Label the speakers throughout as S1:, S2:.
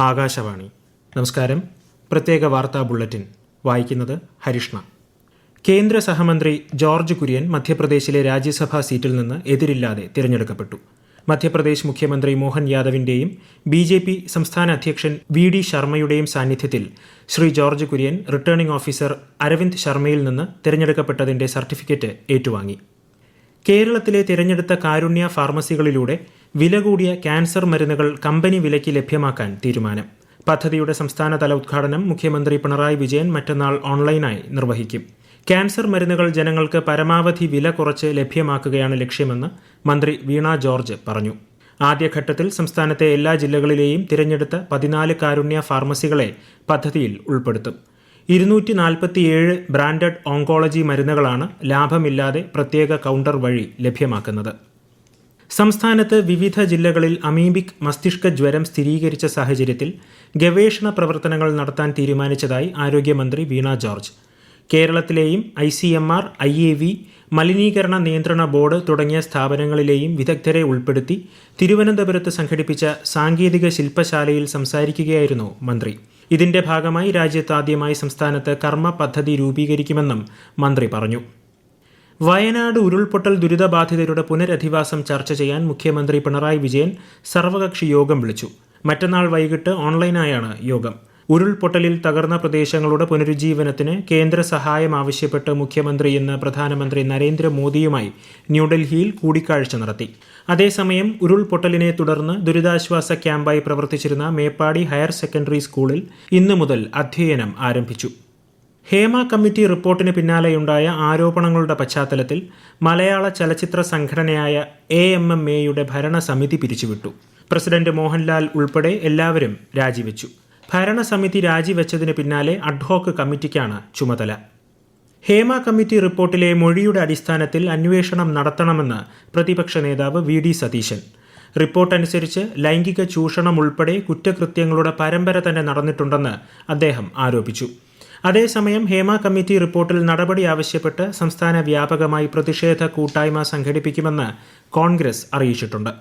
S1: ആകാശവാണി. നമസ്കാരം. പ്രത്യേക വാർത്താ ബുള്ളറ്റിൻ വായിക്കുന്നത് ഹരിഷ്ണ. കേന്ദ്ര സഹമന്ത്രി ജോർജ് കുര്യൻ മധ്യപ്രദേശിലെ രാജ്യസഭാ സീറ്റിൽ നിന്ന് എതിരില്ലാതെ തിരഞ്ഞെടുക്കപ്പെട്ടു. മധ്യപ്രദേശ് മുഖ്യമന്ത്രി മോഹൻ യാദവിന്റെയും BJP സംസ്ഥാന അധ്യക്ഷൻ VD ശർമ്മയുടെയും സാന്നിധ്യത്തിൽ ശ്രീ ജോർജ് കുര്യൻ റിട്ടേണിംഗ് ഓഫീസർ അരവിന്ദ് ശർമ്മയിൽ നിന്ന് തിരഞ്ഞെടുക്കപ്പെട്ടതിന്റെ സർട്ടിഫിക്കറ്റ് ഏറ്റുവാങ്ങി. കേരളത്തിലെ തിരഞ്ഞെടുത്ത കാരുണ്യ ഫാർമസികളിലൂടെ വില കൂടിയ ക്യാൻസർ മരുന്നുകൾ കമ്പനി വിലയ്ക്ക് ലഭ്യമാക്കാൻ തീരുമാനം. പദ്ധതിയുടെ സംസ്ഥാനതല ഉദ്ഘാടനം മുഖ്യമന്ത്രി പിണറായി വിജയൻ മറ്റന്നാൾ ഓൺലൈനായി നിർവഹിക്കും. ക്യാൻസർ മരുന്നുകൾ ജനങ്ങൾക്ക് പരമാവധി വില കുറച്ച് ലഭ്യമാക്കുകയാണ് ലക്ഷ്യമെന്ന് മന്ത്രി വീണ ജോർജ് പറഞ്ഞു. ആദ്യഘട്ടത്തിൽ സംസ്ഥാനത്തെ എല്ലാ ജില്ലകളിലെയും തിരഞ്ഞെടുത്ത 14 കാരുണ്യ ഫാർമസികളെ പദ്ധതിയിൽ ഉൾപ്പെടുത്തും. 247 ബ്രാൻഡഡ് ഓങ്കോളജി മരുന്നുകളാണ് ലാഭമില്ലാതെ പ്രത്യേക കൗണ്ടർ വഴി ലഭ്യമാക്കുന്നത്. സംസ്ഥാനത്ത് വിവിധ ജില്ലകളിൽ അമീബിക് മസ്തിഷ്ക ജ്വരം സ്ഥിരീകരിച്ച സാഹചര്യത്തിൽ ഗവേഷണ പ്രവർത്തനങ്ങൾ നടത്താൻ തീരുമാനിച്ചതായി ആരോഗ്യമന്ത്രി വീണ ജോർജ്. കേരളത്തിലെയും ICMR, IAV, മലിനീകരണ നിയന്ത്രണ ബോർഡ് തുടങ്ങിയ സ്ഥാപനങ്ങളിലെയും വിദഗ്ധരെ ഉൾപ്പെടുത്തി തിരുവനന്തപുരത്ത് സംഘടിപ്പിച്ച സാങ്കേതിക ശില്പശാലയിൽ സംസാരിക്കുകയായിരുന്നു മന്ത്രി. ഇതിന്റെ ഭാഗമായി രാജ്യത്ത് ആദ്യമായി സംസ്ഥാനത്ത് കർമ്മ പദ്ധതി രൂപീകരിക്കുമെന്നും മന്ത്രി പറഞ്ഞു. വയനാട് ഉരുൾപൊട്ടൽ ദുരിതബാധിതരുടെ പുനരധിവാസം ചർച്ച ചെയ്യാൻ മുഖ്യമന്ത്രി പിണറായി വിജയൻ സർവകക്ഷി യോഗം വിളിച്ചു. മറ്റന്നാൾ വൈകിട്ട് ഓൺലൈനായാണ് യോഗം. ഉരുൾപൊട്ടലിൽ തകർന്ന പ്രദേശങ്ങളുടെ പുനരുജ്ജീവനത്തിന് കേന്ദ്ര സഹായം ആവശ്യപ്പെട്ട് മുഖ്യമന്ത്രി ഇന്ന് പ്രധാനമന്ത്രി നരേന്ദ്രമോദിയുമായി ന്യൂഡൽഹിയിൽ കൂടിക്കാഴ്ച നടത്തി. അതേസമയം ഉരുൾപൊട്ടലിനെ തുടർന്ന് ദുരിതാശ്വാസ ക്യാമ്പായി പ്രവർത്തിച്ചിരുന്ന മേപ്പാടി ഹയർ സെക്കൻഡറി സ്കൂളിൽ ഇന്നു മുതൽ അധ്യയനം ആരംഭിച്ചു. ഹേമ കമ്മിറ്റി റിപ്പോർട്ടിന് പിന്നാലെയുണ്ടായ ആരോപണങ്ങളുടെ പശ്ചാത്തലത്തിൽ മലയാള ചലച്ചിത്ര സംഘടനയായ AMMAയുടെ ഭരണസമിതി പിരിച്ചുവിട്ടു. പ്രസിഡന്റ് മോഹൻലാൽ ഉൾപ്പെടെ എല്ലാവരും രാജിവെച്ചു. ഭരണസമിതി രാജിവെച്ചതിന് പിന്നാലെ അഡ്ഹോക്ക് കമ്മിറ്റിക്കാണ് ചുമതല. ഹേമ കമ്മിറ്റി റിപ്പോർട്ടിലെ മൊഴിയുടെ അടിസ്ഥാനത്തിൽ അന്വേഷണം നടത്തണമെന്ന് പ്രതിപക്ഷ നേതാവ് VD സതീശൻ. റിപ്പോർട്ടനുസരിച്ച് ലൈംഗിക ചൂഷണം ഉൾപ്പെടെ കുറ്റകൃത്യങ്ങളുടെ പരമ്പര തന്നെ നടന്നിട്ടുണ്ടെന്ന് അദ്ദേഹം ആരോപിച്ചു. അതേസമയം ഹേമ കമ്മിറ്റി റിപ്പോർട്ടിൽ നടപടി ആവശ്യപ്പെട്ട് സംസ്ഥാന വ്യാപകമായി പ്രതിഷേധ കൂട്ടായ്മ സംഘടിപ്പിക്കുമെന്ന് കോൺഗ്രസ് അറിയിച്ചിട്ടുണ്ട്.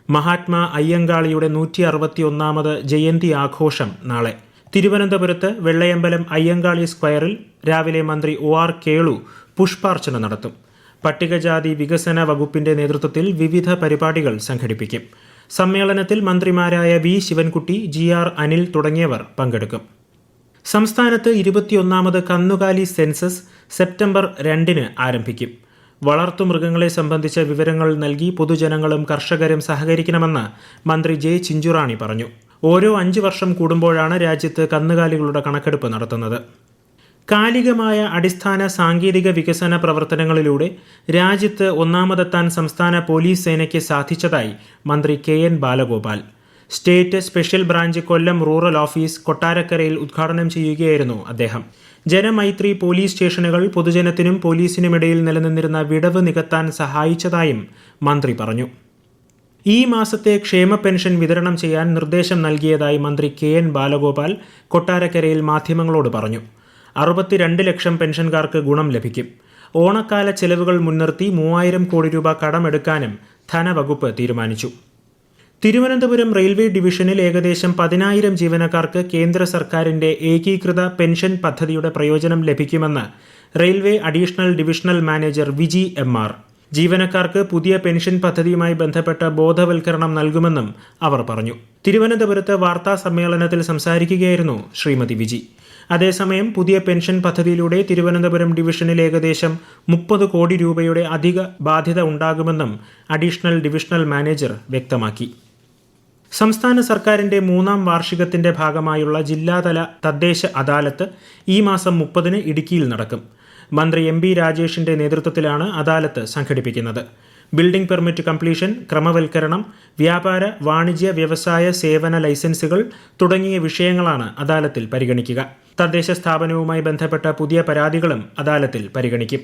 S1: മഹാത്മാ അയ്യങ്കാളിയുടെ 161ാമത് ജയന്തി ആഘോഷം നാളെ. തിരുവനന്തപുരത്ത് വെള്ളയമ്പലം അയ്യങ്കാളി സ്ക്വയറിൽ രാവിലെ മന്ത്രി OR കേളു പുഷ്പാർച്ചന നടത്തും. പട്ടികജാതി വികസന വകുപ്പിന്റെ നേതൃത്വത്തിൽ വിവിധ പരിപാടികൾ സംഘടിപ്പിക്കും. സമ്മേളനത്തിൽ മന്ത്രിമാരായ V ശിവൻകുട്ടി, GR അനിൽ തുടങ്ങിയവർ പങ്കെടുക്കും. സംസ്ഥാനത്ത് 21ാമത് കന്നുകാലി സെൻസസ് സെപ്റ്റംബർ 2 ആരംഭിക്കും. വളർത്തുമൃഗങ്ങളെ സംബന്ധിച്ച വിവരങ്ങൾ നൽകി പൊതുജനങ്ങളും കർഷകരും സഹകരിക്കണമെന്ന് മന്ത്രി J ചിഞ്ചുറാണി പറഞ്ഞു. ഓരോ 5 വർഷം കൂടുമ്പോഴാണ് രാജ്യത്ത് കന്നുകാലികളുടെ കണക്കെടുപ്പ് നടത്തുന്നത്. കാലികമായ അടിസ്ഥാന സാങ്കേതിക വികസന പ്രവർത്തനങ്ങളിലൂടെ രാജ്യത്ത് ഒന്നാമതെത്താൻ സംസ്ഥാന പോലീസ് സേനയ്ക്ക് സാധിച്ചതായി മന്ത്രി KN Balagopal. State special branch Kollam rural office കൊട്ടാരക്കരയിൽ ഉദ്ഘാടനം ചെയ്യുകയായിരുന്നു അദ്ദേഹം. ജനമൈത്രി പോലീസ് സ്റ്റേഷനുകൾ പൊതുജനത്തിനും പോലീസിനുമിടയിൽ നിലനിന്നിരുന്ന വിടവ് നികത്താൻ സഹായിച്ചതായും മന്ത്രി പറഞ്ഞു. ഈ മാസത്തെ ക്ഷേമ പെൻഷൻ വിതരണം ചെയ്യാൻ നിർദ്ദേശം നൽകിയതായി മന്ത്രി KN ബാലഗോപാൽ കൊട്ടാരക്കരയിൽ മാധ്യമങ്ങളോട് പറഞ്ഞു. 62 ലക്ഷം പെൻഷൻകാർക്ക് ഗുണം ലഭിക്കും. ഓണക്കാല ചെലവുകൾ മുൻനിർത്തി 3000 കോടി രൂപ കടമെടുക്കാനും ധനവകുപ്പ് തീരുമാനിച്ചു. തിരുവനന്തപുരം റെയിൽവേ ഡിവിഷനിൽ ഏകദേശം 10,000 ജീവനക്കാർക്ക് കേന്ദ്ര സർക്കാരിന്റെ ഏകീകൃത പെൻഷൻ പദ്ധതിയുടെ പ്രയോജനം ലഭിക്കുമെന്ന് railway additional divisional manager Viji MR. ജീവനക്കാർക്ക് പുതിയ പെൻഷൻ പദ്ധതിയുമായി ബന്ധപ്പെട്ട ബോധവൽക്കരണം നൽകുമെന്നും അവർ പറഞ്ഞു. തിരുവനന്തപുരത്ത് വാർത്താ സമ്മേളനത്തിൽ സംസാരിക്കുകയായിരുന്നു ശ്രീമതി വിജി. അതേസമയം പുതിയ പെൻഷൻ പദ്ധതിയിലൂടെ തിരുവനന്തപുരം ഡിവിഷനിൽ ഏകദേശം 30 കോടി രൂപയുടെ അധിക ബാധ്യത ഉണ്ടാകുമെന്നും അഡീഷണൽ ഡിവിഷണൽ മാനേജർ വ്യക്തമാക്കി. സംസ്ഥാന സർക്കാരിന്റെ 3ാം വാർഷികത്തിന്റെ ഭാഗമായുള്ള ജില്ലാതല തദ്ദേശ അദാലത്ത് ഈ മാസം 30 ഇടുക്കിയിൽ നടക്കും. മന്ത്രി MB രാജേഷിന്റെ നേതൃത്വത്തിലാണ് അദാലത്ത് സംഘടിപ്പിക്കുന്നത്. ബിൽഡിംഗ് പെർമിറ്റ് കംപ്ലീഷൻ, ക്രമവൽക്കരണം, വ്യാപാര, വാണിജ്യ, വ്യവസായ, സേവന ലൈസൻസുകൾ തുടങ്ങിയ വിഷയങ്ങളാണ് അദാലത്തിൽ പരിഗണിക്കുക. തദ്ദേശ സ്ഥാപനവുമായി ബന്ധപ്പെട്ട പുതിയ പരാതികളും അദാലത്തിൽ പരിഗണിക്കും.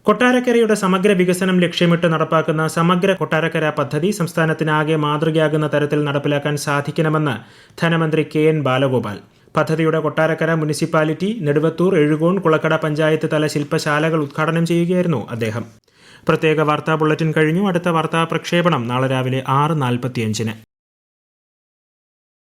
S1: കൊട്ടാരക്കരയുടെ സമഗ്ര വികസനം ലക്ഷ്യമിട്ട് നടപ്പാക്കുന്ന സമഗ്ര കൊട്ടാരക്കര പദ്ധതി സംസ്ഥാനത്തിനാകെ മാതൃകയാകുന്ന തരത്തിൽ നടപ്പിലാക്കാൻ സാധിക്കണമെന്ന് ധനമന്ത്രി KN ബാലഗോപാൽ. പദ്ധതിയുടെ കൊട്ടാരക്കര മുനിസിപ്പാലിറ്റി, നെടുവത്തൂർ, എഴുകോൺ, കുളക്കട പഞ്ചായത്ത് തല ശില്പശാലകൾ ഉദ്ഘാടനം ചെയ്യുകയായിരുന്നു അദ്ദേഹം. പ്രത്യേക വാർത്താ ബുള്ളറ്റിൻ കഴിഞ്ഞു. അടുത്ത വാർത്താ പ്രക്ഷേപണം നാളെ രാവിലെ 6:45.